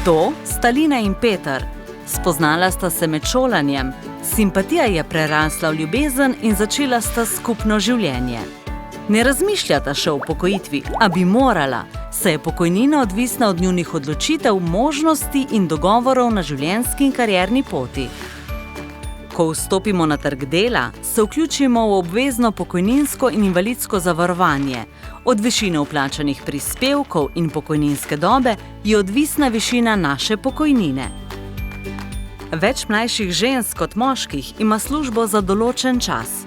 To sta Lina in Peter. Spoznala sta se med šolanjem, simpatija je prerasla v ljubezen in začela sta skupno življenje. Ne razmišljata še o upokojitvi, a bi morala, saj je pokojnina odvisna od njunih odločitev, možnosti in dogovorov na življenjski in karierni poti. Ko vstopimo na trg dela, se vključimo v obvezno pokojninsko in invalidsko zavarovanje. Od višine vplačanih prispevkov in pokojninske dobe je odvisna višina naše pokojnine. Več mlajših žensk kot moških ima službo za določen čas.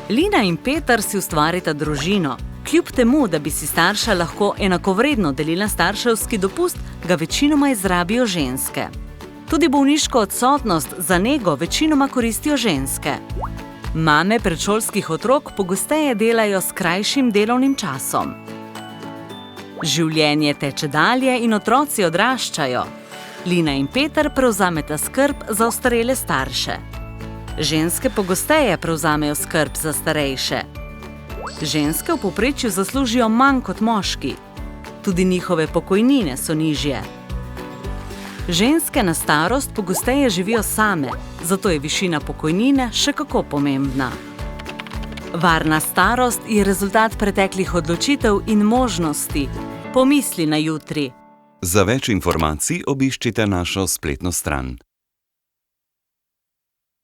Lina in Peter si ustvarita družino. Kljub temu, da bi si starša lahko enakovredno delila starševski dopust, ga večinoma izrabijo ženske. Tudi bolniško odsotnost za nego večinoma koristijo ženske. Mame predšolskih otrok pogosteje delajo s krajšim delovnim časom. Življenje teče dalje in otroci odraščajo. Lina in Peter prevzameta skrb za ostarele starše. Ženske pogosteje prevzamejo skrb za starejše. Ženske v povprečju zaslužijo manj kot moški. Tudi njihove pokojnine so nižje. Ženske na starost pogosteje živijo same, zato je višina pokojnine še kako pomembna. Varna starost je rezultat preteklih odločitev in možnosti. Pomisli na jutri. Za več informacij obiščite našo spletno stran.